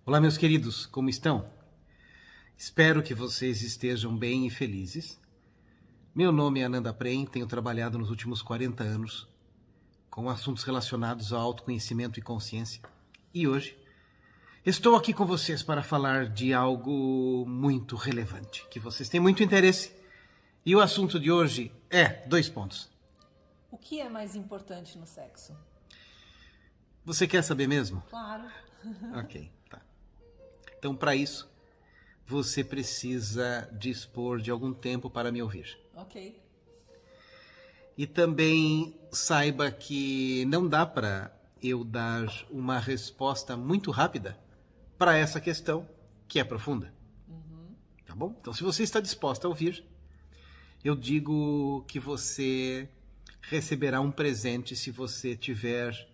Olá, meus queridos, como estão? Espero que vocês estejam bem e felizes. Meu nome é Ananda Prem, tenho trabalhado nos últimos 40 anos com assuntos relacionados ao autoconhecimento e consciência. E hoje estou aqui com vocês para falar de algo muito relevante, que vocês têm muito interesse. E o assunto de hoje é 2 pontos. O que é mais importante no sexo? Você quer saber mesmo? Claro. Ok, tá. Então, para isso, você precisa dispor de algum tempo para me ouvir. Ok. E também saiba que não dá para eu dar uma resposta muito rápida para essa questão que é profunda. Tá bom? Então, se você está disposta a ouvir, eu digo que você receberá um presente se você tiver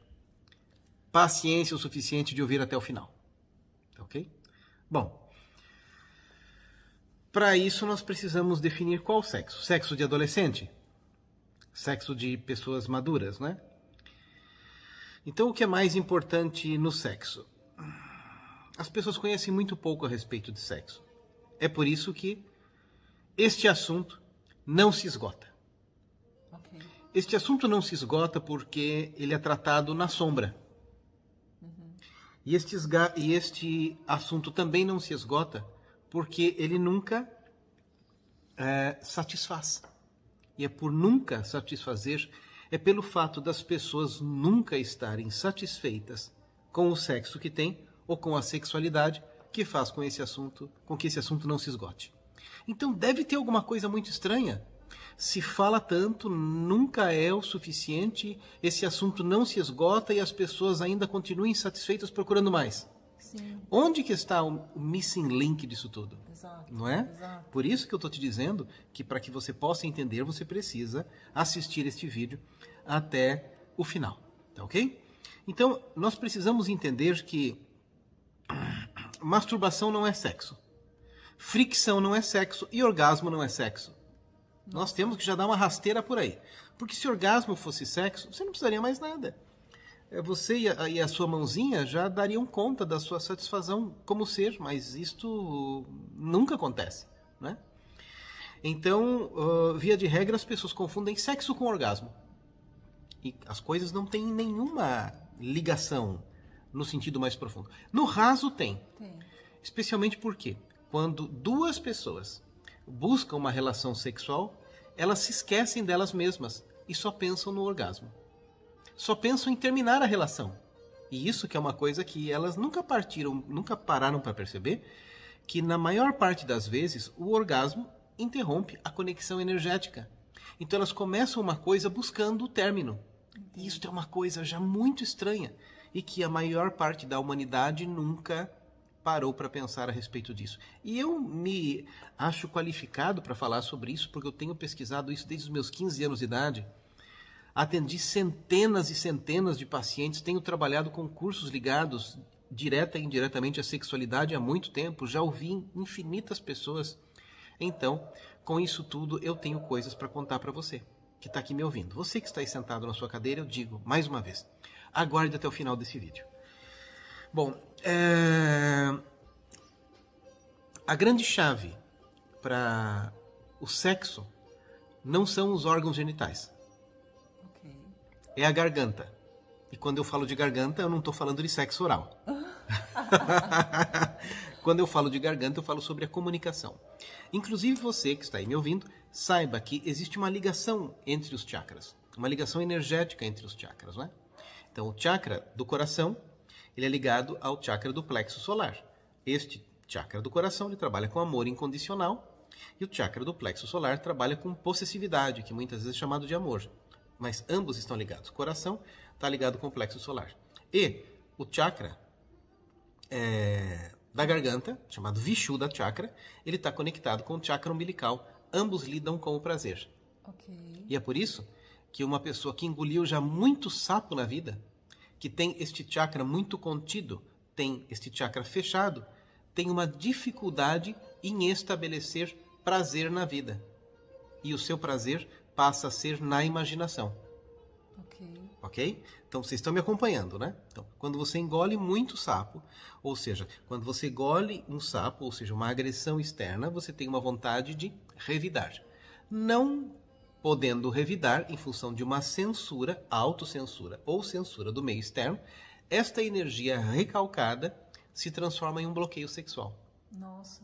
paciência o suficiente de ouvir até o final. Ok? Bom, para isso nós precisamos definir qual sexo. Sexo de adolescente? Sexo de pessoas maduras, né? Então, o que é mais importante no sexo? As pessoas conhecem muito pouco a respeito de sexo. É por isso que este assunto não se esgota. Ok. Este assunto não se esgota porque ele é tratado na sombra. E este assunto também não se esgota porque ele nunca satisfaz. E é por nunca satisfazer, é pelo fato das pessoas nunca estarem satisfeitas com o sexo que têm ou com a sexualidade que faz com que esse assunto não se esgote. Então deve ter alguma coisa muito estranha. Se fala tanto, nunca é o suficiente, esse assunto não se esgota e as pessoas ainda continuam insatisfeitas procurando mais. Sim. Onde que está o missing link disso tudo? Exato. Não é? Exato. Por isso que eu estou te dizendo que para que você possa entender, você precisa assistir este vídeo até o final. Tá ok? Então, nós precisamos entender que masturbação não é sexo. Fricção não é sexo e orgasmo não é sexo. Nós temos que já dar uma rasteira por aí. Porque se orgasmo fosse sexo, você não precisaria mais nada. Você e a sua mãozinha já dariam conta da sua satisfação como ser, mas isto nunca acontece, né? Então, via de regra, as pessoas confundem sexo com orgasmo. E as coisas não têm nenhuma ligação no sentido mais profundo. No raso tem. Tem. Especialmente porque quando duas pessoas buscam uma relação sexual, elas se esquecem delas mesmas e só pensam no orgasmo. Só pensam em terminar a relação. E isso que é uma coisa que elas nunca pararam para perceber, que na maior parte das vezes o orgasmo interrompe a conexão energética. Então elas começam uma coisa buscando o término. E isso é uma coisa já muito estranha e que a maior parte da humanidade nunca parou para pensar a respeito disso. E eu me acho qualificado para falar sobre isso, porque eu tenho pesquisado isso desde os meus 15 anos de idade. Atendi centenas e centenas de pacientes, tenho trabalhado com cursos ligados direta e indiretamente à sexualidade há muito tempo, já ouvi infinitas pessoas. Então, com isso tudo, eu tenho coisas para contar para você, que está aqui me ouvindo. Você que está aí sentado na sua cadeira, eu digo, mais uma vez, aguarde até o final desse vídeo. Bom, a grande chave para o sexo não são os órgãos genitais. Ok. É a garganta. E quando eu falo de garganta, eu não estou falando de sexo oral. Quando eu falo de garganta, eu falo sobre a comunicação. Inclusive você que está aí me ouvindo, saiba que existe uma ligação entre os chakras. Uma ligação energética entre os chakras, né? Então, o chakra do coração, ele é ligado ao chakra do plexo solar. Este chakra do coração, ele trabalha com amor incondicional. E o chakra do plexo solar trabalha com possessividade, que muitas vezes é chamado de amor. Mas ambos estão ligados. O coração está ligado com o plexo solar. E o chakra da garganta, chamado Vishuddha Chakra, ele está conectado com o chakra umbilical. Ambos lidam com o prazer. Ok. E é por isso que uma pessoa que engoliu já muito sapo na vida, que tem este chakra muito contido, tem este chakra fechado, tem uma dificuldade em estabelecer prazer na vida. E o seu prazer passa a ser na imaginação. Ok. Ok? Então, vocês estão me acompanhando, né? Então, quando você engole muito sapo, ou seja, quando você engole um sapo, ou seja, uma agressão externa, você tem uma vontade de revidar. Não podendo revidar em função de uma censura, autocensura ou censura do meio externo, esta energia recalcada se transforma em um bloqueio sexual. Nossa.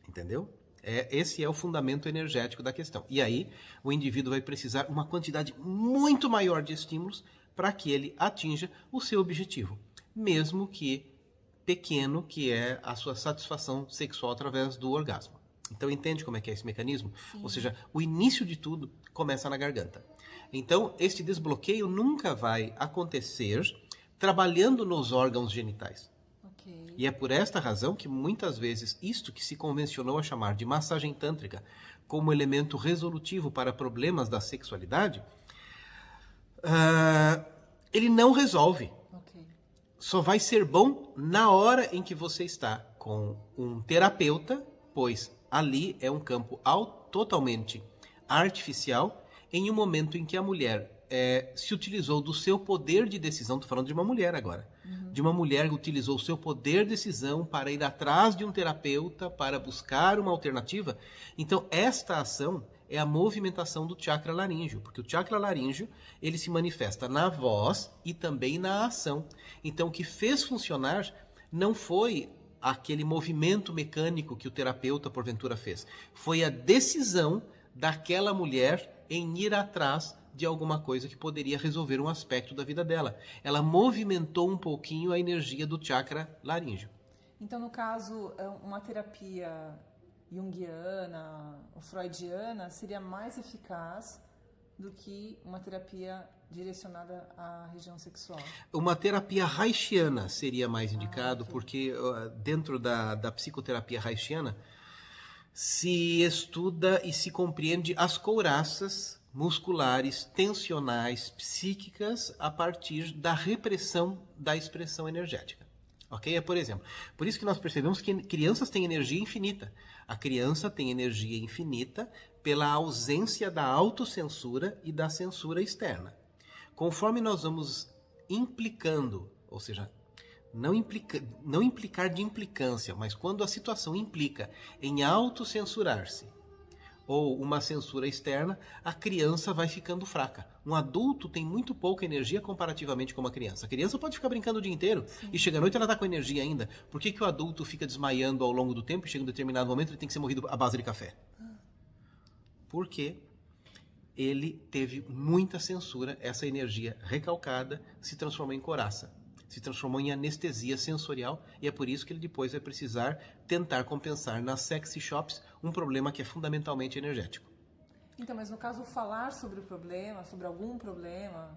Entendeu? Esse é o fundamento energético da questão. E aí, o indivíduo vai precisar uma quantidade muito maior de estímulos para que ele atinja o seu objetivo, mesmo que pequeno, que é a sua satisfação sexual através do orgasmo. Então, entende como é que é esse mecanismo? Sim. Ou seja, o início de tudo começa na garganta. Então, este desbloqueio nunca vai acontecer trabalhando nos órgãos genitais. Ok. E é por esta razão que muitas vezes isto que se convencionou a chamar de massagem tântrica como elemento resolutivo para problemas da sexualidade, ele não resolve. Ok. Só vai ser bom na hora em que você está com um terapeuta, pois ali é um campo totalmente artificial, em um momento em que a mulher se utilizou do seu poder de decisão. Estou falando de uma mulher agora. De uma mulher que utilizou o seu poder de decisão para ir atrás de um terapeuta, para buscar uma alternativa. Então, esta ação é a movimentação do chakra laríngeo, porque o chakra laríngeo ele se manifesta na voz e também na ação. Então, o que fez funcionar não foi aquele movimento mecânico que o terapeuta, porventura, fez. Foi a decisão daquela mulher em ir atrás de alguma coisa que poderia resolver um aspecto da vida dela. Ela movimentou um pouquinho a energia do chakra laríngeo. Então, no caso, uma terapia junguiana ou freudiana seria mais eficaz do que uma terapia direcionada à região sexual? Uma terapia haitiana seria mais indicado, ok. porque dentro da psicoterapia haitiana se estuda e se compreende as couraças musculares, tensionais, psíquicas a partir da repressão da expressão energética. Ok? Por exemplo, por isso que nós percebemos que crianças têm energia infinita. A criança tem energia infinita pela ausência da autocensura e da censura externa. Conforme nós vamos implicando, ou seja, não implicar de implicância, mas quando a situação implica em autocensurar-se ou uma censura externa, a criança vai ficando fraca. Um adulto tem muito pouca energia comparativamente com uma criança. A criança pode ficar brincando o dia inteiro. Sim. E chega à noite ela está com energia ainda. Por que o adulto fica desmaiando ao longo do tempo e chega em um determinado momento ele tem que ser morrido à base de café? Porque ele teve muita censura, essa energia recalcada se transformou em coraça, se transformou em anestesia sensorial, e é por isso que ele depois vai precisar tentar compensar nas sexy shops um problema que é fundamentalmente energético. Então, mas no caso, falar sobre o problema, sobre algum problema...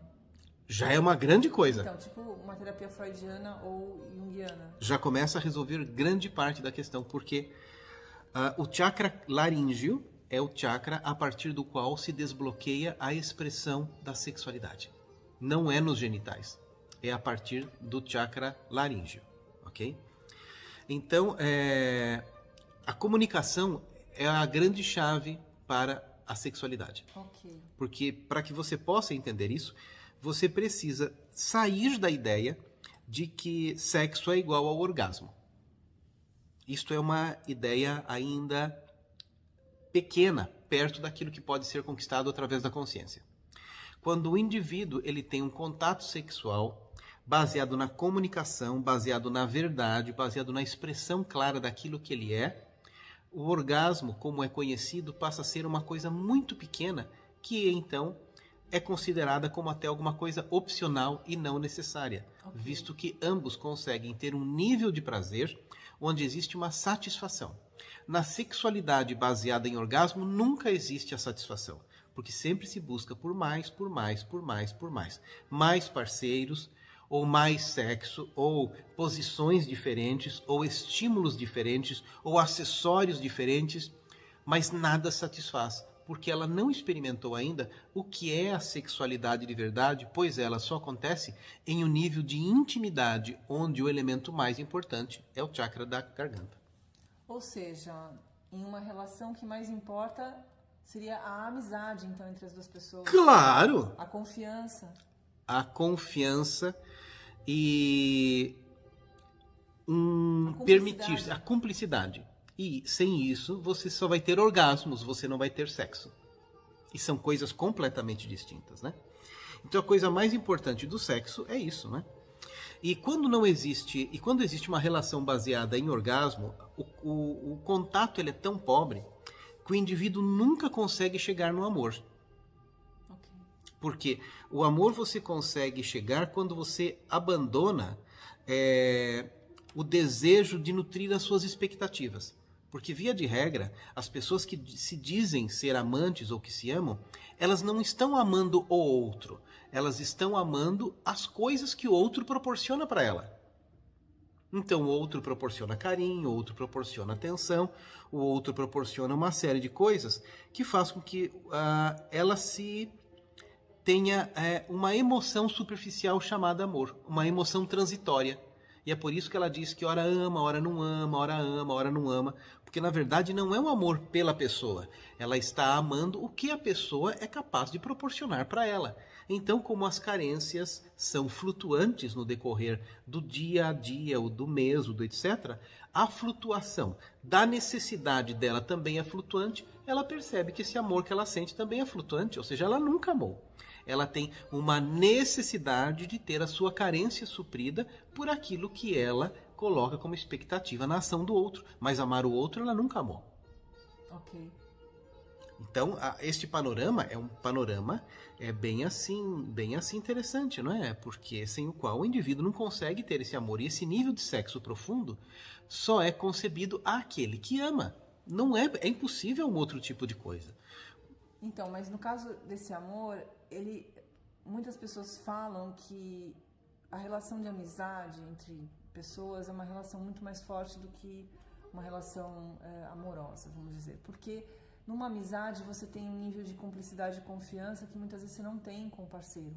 Já é uma grande coisa. Então, tipo uma terapia freudiana ou junguiana. Já começa a resolver grande parte da questão, porque o chakra laríngeo é o chakra a partir do qual se desbloqueia a expressão da sexualidade. Não é nos genitais. É a partir do chakra laríngeo, ok? Então, a comunicação é a grande chave para a sexualidade. Ok. Porque, para que você possa entender isso, você precisa sair da ideia de que sexo é igual ao orgasmo. Isto é uma ideia ainda pequena, perto daquilo que pode ser conquistado através da consciência. Quando o indivíduo ele tem um contato sexual baseado na comunicação, baseado na verdade, baseado na expressão clara daquilo que ele é, o orgasmo, como é conhecido, passa a ser uma coisa muito pequena, que então é considerada como até alguma coisa opcional e não necessária, okay, visto que ambos conseguem ter um nível de prazer onde existe uma satisfação. Na sexualidade baseada em orgasmo, nunca existe a satisfação, porque sempre se busca por mais, por mais, por mais, por mais. Mais parceiros, ou mais sexo, ou posições diferentes, ou estímulos diferentes, ou acessórios diferentes, mas nada satisfaz, porque ela não experimentou ainda o que é a sexualidade de verdade, pois ela só acontece em um nível de intimidade, onde o elemento mais importante é o chakra da garganta. Ou seja, em uma relação que mais importa seria a amizade, então, entre as duas pessoas. Claro! A confiança. a confiança e permitir a cumplicidade. E sem isso, você só vai ter orgasmos, você não vai ter sexo. E são coisas completamente distintas, né? Então a coisa mais importante do sexo é isso, né? E quando existe uma relação baseada em orgasmo, o contato ele é tão pobre que o indivíduo nunca consegue chegar no amor. Ok. Porque o amor você consegue chegar quando você abandona o desejo de nutrir as suas expectativas. Porque, via de regra, as pessoas que se dizem ser amantes ou que se amam, elas não estão amando o outro. Elas estão amando as coisas que o outro proporciona para ela. Então, o outro proporciona carinho, o outro proporciona atenção, o outro proporciona uma série de coisas que faz com que ela se tenha uma emoção superficial chamada amor, uma emoção transitória. E é por isso que ela diz que ora ama, ora não ama, ora ama, ora não ama. Porque na verdade não é um amor pela pessoa. Ela está amando o que a pessoa é capaz de proporcionar para ela. Então, como as carências são flutuantes no decorrer do dia a dia, ou do mês, ou do etc., a flutuação da necessidade dela também é flutuante, ela percebe que esse amor que ela sente também é flutuante, ou seja, ela nunca amou. Ela tem uma necessidade de ter a sua carência suprida por aquilo que ela coloca como expectativa na ação do outro. Mas amar o outro ela nunca amou. Ok. Então, este panorama é um panorama bem assim interessante, não é? Porque sem o qual o indivíduo não consegue ter esse amor. E esse nível de sexo profundo só é concebido àquele que ama. Não é impossível um outro tipo de coisa. Então, mas no caso desse amor, muitas pessoas falam que a relação de amizade entre pessoas é uma relação muito mais forte do que uma relação amorosa, vamos dizer. Porque numa amizade você tem um nível de cumplicidade e confiança que muitas vezes você não tem com o parceiro.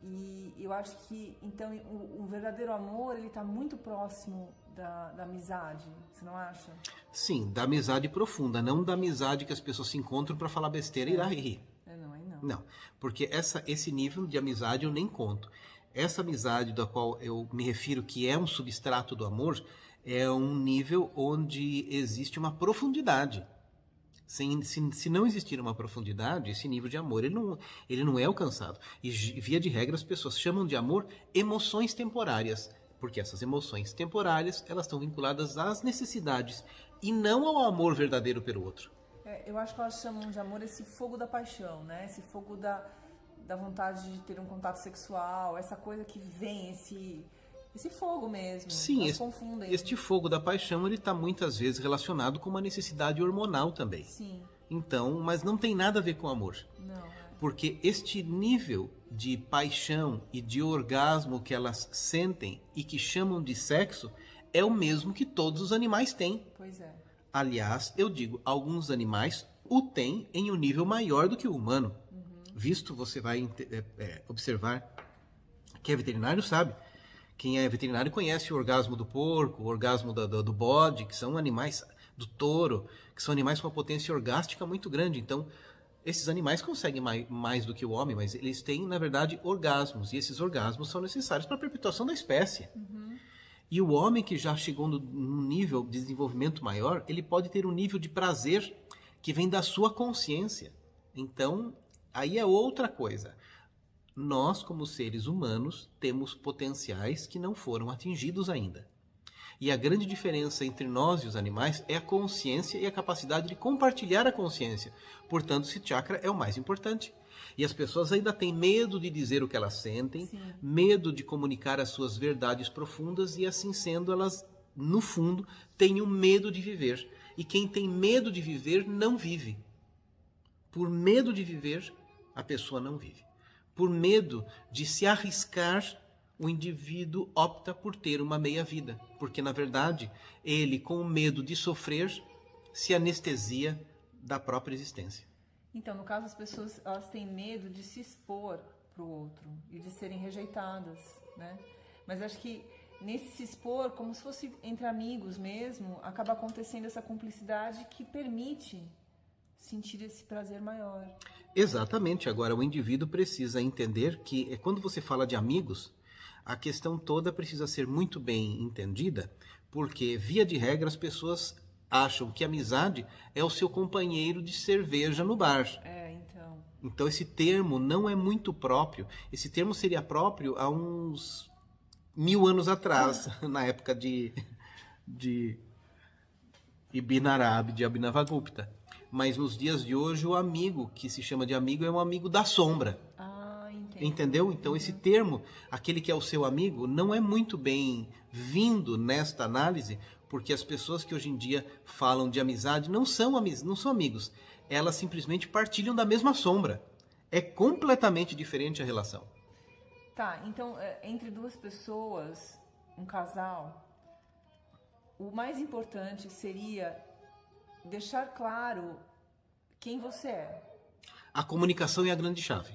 E eu acho que, então, o verdadeiro amor, ele está muito próximo da amizade, você não acha? Sim, da amizade profunda, não da amizade que as pessoas se encontram para falar besteira e ir lá rir. Não, aí não. Não, porque esse nível de amizade eu nem conto. Essa amizade da qual eu me refiro, que é um substrato do amor, é um nível onde existe uma profundidade. Se não existir uma profundidade, esse nível de amor ele não é alcançado. E via de regra as pessoas chamam de amor emoções temporárias, porque essas emoções temporárias elas estão vinculadas às necessidades e não ao amor verdadeiro pelo outro. Eu acho que elas chamam de amor esse fogo da paixão, né? Esse fogo da vontade de ter um contato sexual, essa coisa que vem, esse fogo mesmo. Sim, elas confundem. Este fogo da paixão ele está muitas vezes relacionado com uma necessidade hormonal também. Sim. Então, mas não tem nada a ver com amor. Não. Porque este nível de paixão e de orgasmo que elas sentem e que chamam de sexo é o mesmo que todos os animais têm. Pois é. Aliás, eu digo, alguns animais o têm em um nível maior do que o humano. Visto, você vai observar, quem é veterinário sabe. Quem é veterinário conhece o orgasmo do porco, o orgasmo do bode, que são animais, do touro, que são animais com uma potência orgástica muito grande. Então, esses animais conseguem mais do que o homem, mas eles têm, na verdade, orgasmos. E esses orgasmos são necessários para a perpetuação da espécie. E o homem que já chegou num nível de desenvolvimento maior, ele pode ter um nível de prazer que vem da sua consciência. Então, aí é outra coisa. Nós, como seres humanos, temos potenciais que não foram atingidos ainda. E a grande diferença entre nós e os animais é a consciência e a capacidade de compartilhar a consciência. Portanto, esse chakra é o mais importante. E as pessoas ainda têm medo de dizer o que elas sentem, Sim. medo de comunicar as suas verdades profundas e, assim sendo, elas, no fundo, têm o medo de viver. E quem tem medo de viver, não vive. Por medo de viver, a pessoa não vive. Por medo de se arriscar, o indivíduo opta por ter uma meia-vida. Porque, na verdade, ele, com medo de sofrer, se anestesia da própria existência. Então, no caso, as pessoas elas têm medo de se expor para o outro e de serem rejeitadas, né? Mas acho que nesse se expor, como se fosse entre amigos mesmo, acaba acontecendo essa cumplicidade que permite sentir esse prazer maior. Exatamente. Agora, o indivíduo precisa entender que quando você fala de amigos, a questão toda precisa ser muito bem entendida, porque, via de regra, as pessoas acham que amizade é o seu companheiro de cerveja no bar. Então. Então, esse termo não é muito próprio. Esse termo seria próprio há uns 1000 anos atrás, na época de Ibn Arabi, de Abhinavagupta. Mas nos dias de hoje, o amigo que se chama de amigo é um amigo da sombra. Entendo. Entendeu? Então, esse termo, aquele que é o seu amigo, não é muito bem vindo nesta análise, porque as pessoas que hoje em dia falam de amizade não são amigos. Elas simplesmente partilham da mesma sombra. É completamente diferente a relação. Tá, então, entre duas pessoas, um casal, o mais importante seria deixar claro quem você é. A comunicação é a grande chave.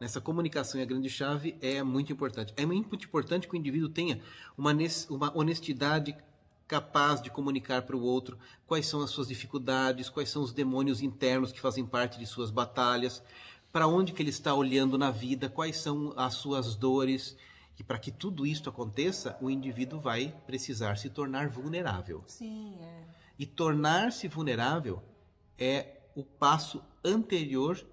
Nessa comunicação, a grande chave é muito importante. É muito importante que o indivíduo tenha uma honestidade capaz de comunicar para o outro quais são as suas dificuldades, quais são os demônios internos que fazem parte de suas batalhas, para onde que ele está olhando na vida, quais são as suas dores. E para que tudo isso aconteça, o indivíduo vai precisar se tornar vulnerável. Sim, E tornar-se vulnerável é o passo anterior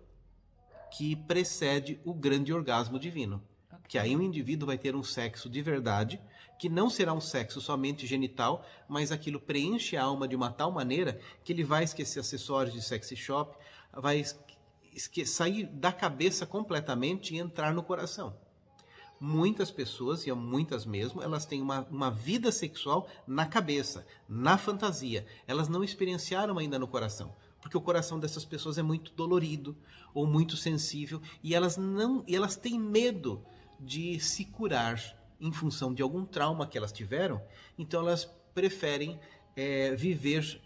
que precede o grande orgasmo divino. Okay. Que aí o indivíduo vai ter um sexo de verdade, que não será um sexo somente genital, mas aquilo preenche a alma de uma tal maneira que ele vai esquecer acessórios de sexy shop, vai sair da cabeça completamente e entrar no coração. Muitas pessoas, e muitas mesmo, elas têm uma vida sexual na cabeça, na fantasia. Elas não experienciaram ainda no coração. Porque o coração dessas pessoas é muito dolorido ou muito sensível e elas têm medo de se curar em função de algum trauma que elas tiveram, então elas preferem viver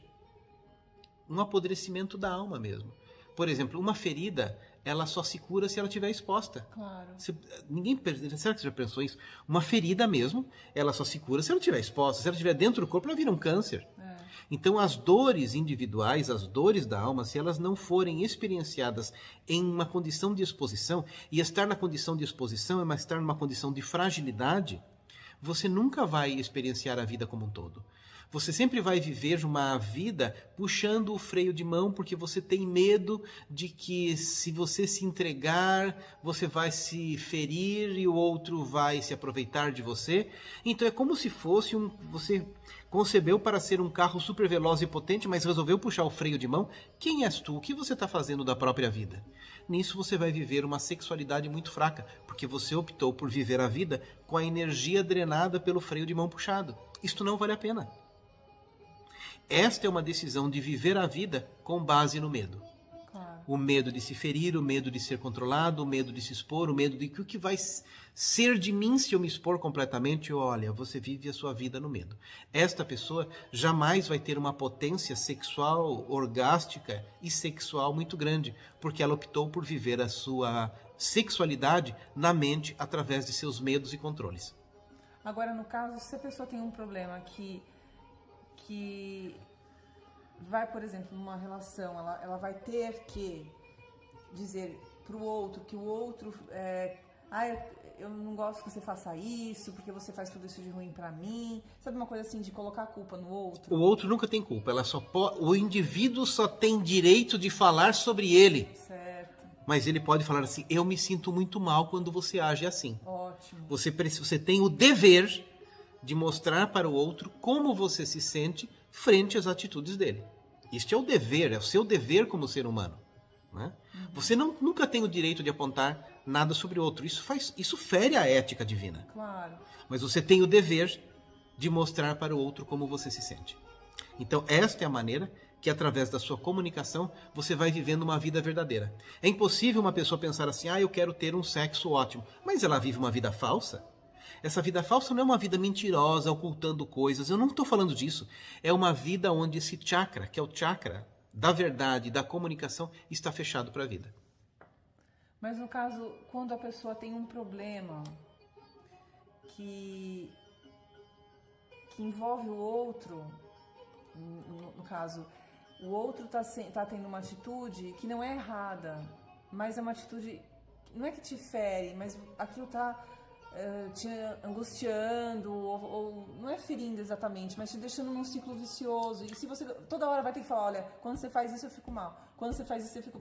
um apodrecimento da alma mesmo. Por exemplo, uma ferida, ela só se cura se ela estiver exposta. Claro. Será que você já pensou isso? Uma ferida mesmo, ela só se cura se ela estiver exposta. Se ela estiver dentro do corpo, ela vira um câncer. Então, as dores individuais, as dores da alma, se elas não forem experienciadas em uma condição de exposição, e estar na condição de exposição é estar numa condição de fragilidade, você nunca vai experienciar a vida como um todo. Você sempre vai viver uma vida puxando o freio de mão porque você tem medo de que se você se entregar, você vai se ferir e o outro vai se aproveitar de você. Então é como se fosse você concebeu para ser um carro super veloz e potente, mas resolveu puxar o freio de mão. Quem és tu? O que você está fazendo da própria vida? Nisso você vai viver uma sexualidade muito fraca, porque você optou por viver a vida com a energia drenada pelo freio de mão puxado. Isto não vale a pena. Esta é uma decisão de viver a vida com base no medo. Claro. O medo de se ferir, o medo de ser controlado, o medo de se expor, o medo de que o que vai ser de mim se eu me expor completamente. Olha, você vive a sua vida no medo. Esta pessoa jamais vai ter uma potência sexual, orgástica e sexual muito grande, porque ela optou por viver a sua sexualidade na mente através de seus medos e controles. Agora, no caso, se a pessoa tem um problema que vai, por exemplo, numa relação, ela vai ter que dizer para o outro que o outro eu não gosto que você faça isso, porque você faz tudo isso de ruim para mim. Sabe, uma coisa assim de colocar a culpa no outro? O outro nunca tem culpa, o indivíduo só tem direito de falar sobre ele. Certo. Mas ele pode falar assim, eu me sinto muito mal quando você age assim. Ótimo. Você tem o dever de mostrar para o outro como você se sente frente às atitudes dele. Este é o dever, é o seu dever como ser humano. Né? Você nunca tem o direito de apontar nada sobre o outro. Isso fere a ética divina. Claro. Mas você tem o dever de mostrar para o outro como você se sente. Então, esta é a maneira que, através da sua comunicação, você vai vivendo uma vida verdadeira. É impossível uma pessoa pensar assim, eu quero ter um sexo ótimo, mas ela vive uma vida falsa. Essa vida falsa não é uma vida mentirosa, ocultando coisas. Eu não estou falando disso. É uma vida onde esse chakra, que é o chakra da verdade, da comunicação, está fechado para a vida. Mas no caso, quando a pessoa tem um problema que envolve o outro, no caso, o outro tá tendo uma atitude que não é errada, mas é uma atitude, não é que te fere, mas aquilo tá te angustiando, ou não é ferindo exatamente, mas te deixando num ciclo vicioso. E se você toda hora vai ter que falar, olha, quando você faz isso eu fico mal, quando você faz isso eu fico...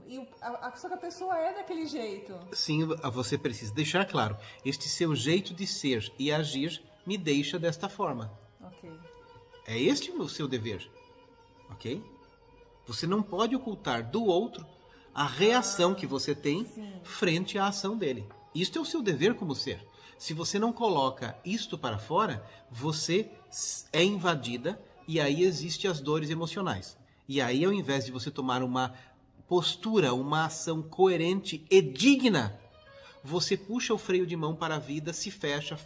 Só que a pessoa é daquele jeito. Sim, você precisa deixar claro, este seu jeito de ser e agir me deixa desta forma. Ok. É este o seu dever, ok? Você não pode ocultar do outro a reação que você tem frente à ação dele. Isto é o seu dever como ser. Se você não coloca isto para fora, você é invadida e aí existem as dores emocionais. E aí, ao invés de você tomar uma postura, uma ação coerente e digna, você puxa o freio de mão para a vida, se fecha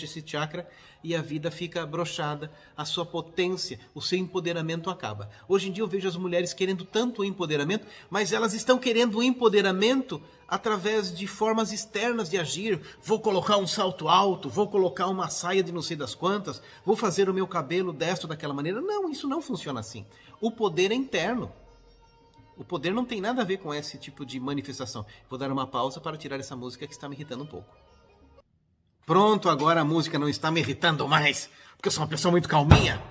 esse chakra e a vida fica broxada, a sua potência, o seu empoderamento acaba. Hoje em dia eu vejo as mulheres querendo tanto o empoderamento, mas elas estão querendo o empoderamento através de formas externas de agir. Vou colocar um salto alto, vou colocar uma saia de não sei das quantas, vou fazer o meu cabelo desta ou daquela maneira. Não, isso não funciona assim. O poder é interno. O poder não tem nada a ver com esse tipo de manifestação. Vou dar uma pausa para tirar essa música que está me irritando um pouco. Pronto, agora a música não está me irritando mais, porque eu sou uma pessoa muito calminha.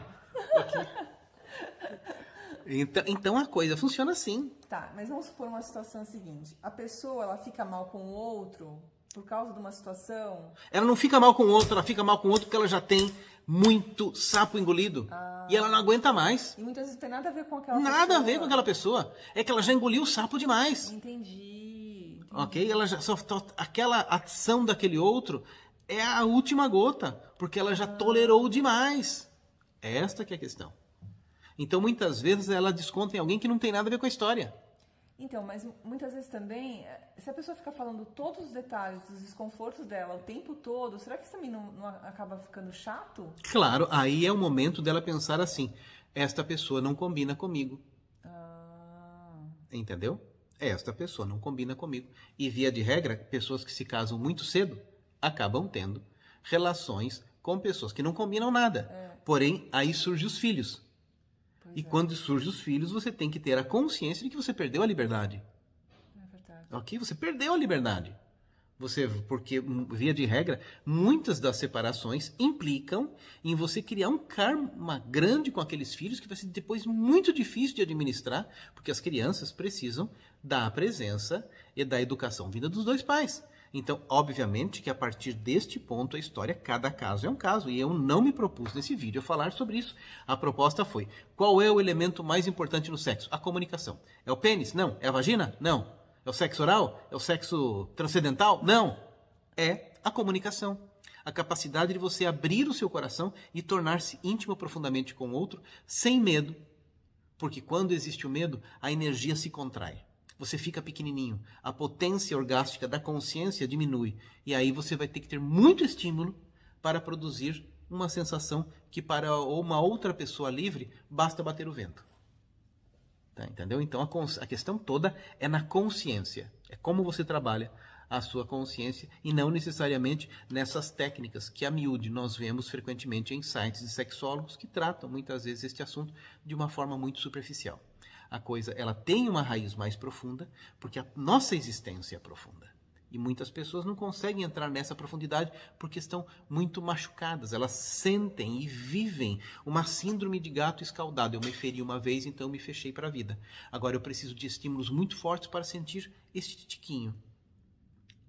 Então a coisa funciona assim. Tá, mas vamos supor uma situação seguinte. A pessoa, ela fica mal com o outro por causa de uma situação... Ela não fica mal com o outro, ela fica mal com o outro porque ela já tem muito sapo engolido. E ela não aguenta mais. E muitas vezes não tem nada a ver com aquela pessoa. Nada a ver com aquela pessoa. É que ela já engoliu o sapo demais. Entendi. Ok? Ela já aquela ação daquele outro é a última gota, porque ela já tolerou demais. Esta que é a questão. Então, muitas vezes, ela desconta em alguém que não tem nada a ver com a história. Então, mas muitas vezes também, se a pessoa ficar falando todos os detalhes dos desconfortos dela o tempo todo, será que isso também não acaba ficando chato? Claro, aí é o momento dela pensar assim, esta pessoa não combina comigo. Entendeu? Esta pessoa não combina comigo. E, via de regra, pessoas que se casam muito cedo acabam tendo relações com pessoas que não combinam nada. Porém, aí surgem os filhos. Quando surgem os filhos, você tem que ter a consciência de que você perdeu a liberdade. É verdade. Ok? Você perdeu a liberdade. Porque, via de regra, muitas das separações implicam em você criar um karma grande com aqueles filhos que vai ser depois muito difícil de administrar, porque as crianças precisam da presença e da educação vinda dos dois pais. Então, obviamente que a partir deste ponto a história, cada caso é um caso, e eu não me propus nesse vídeo a falar sobre isso. A proposta foi, qual é o elemento mais importante no sexo? A comunicação. É o pênis? Não. É a vagina? Não. É o sexo oral? É o sexo transcendental? Não. É a comunicação. A capacidade de você abrir o seu coração e tornar-se íntimo profundamente com o outro, sem medo. Porque quando existe o medo, a energia se contrai. Você fica pequenininho, a potência orgástica da consciência diminui. E aí você vai ter que ter muito estímulo para produzir uma sensação que para uma outra pessoa livre basta bater o vento. Tá, entendeu? Então a questão toda é na consciência. É como você trabalha a sua consciência e não necessariamente nessas técnicas que a miúde nós vemos frequentemente em sites de sexólogos que tratam muitas vezes este assunto de uma forma muito superficial. A coisa, ela tem uma raiz mais profunda, porque a nossa existência é profunda. E muitas pessoas não conseguem entrar nessa profundidade porque estão muito machucadas. Elas sentem e vivem uma síndrome de gato escaldado. Eu me feri uma vez, então eu me fechei para a vida. Agora eu preciso de estímulos muito fortes para sentir este tiquinho.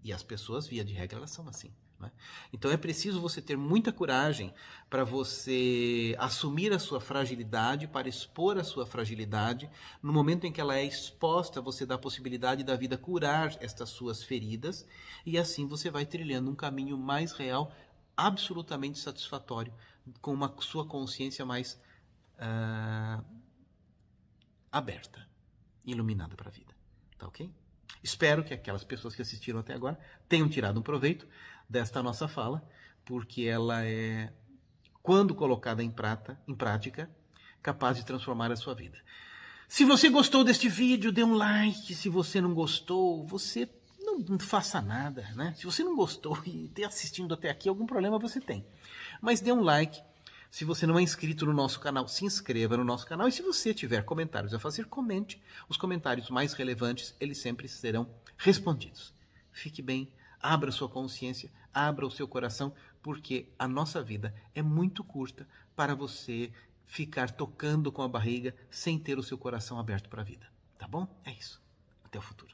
E as pessoas, via de regra, elas são assim. Então é preciso você ter muita coragem para você assumir a sua fragilidade, para expor a sua fragilidade. No momento em que ela é exposta, você dá a possibilidade da vida curar estas suas feridas e assim você vai trilhando um caminho mais real, absolutamente satisfatório, com uma sua consciência mais aberta, iluminada para a vida. Tá ok? Espero que aquelas pessoas que assistiram até agora tenham tirado um proveito desta nossa fala, porque ela é, quando colocada em prática, capaz de transformar a sua vida. Se você gostou deste vídeo, dê um like. Se você não gostou, você não faça nada, né? Se você não gostou e está assistindo até aqui, algum problema você tem. Mas dê um like. Se você não é inscrito no nosso canal, se inscreva no nosso canal. E se você tiver comentários a fazer, comente. Os comentários mais relevantes, eles sempre serão respondidos. Fique bem, abra sua consciência, abra o seu coração, porque a nossa vida é muito curta para você ficar tocando com a barriga sem ter o seu coração aberto para a vida. Tá bom? É isso. Até o futuro.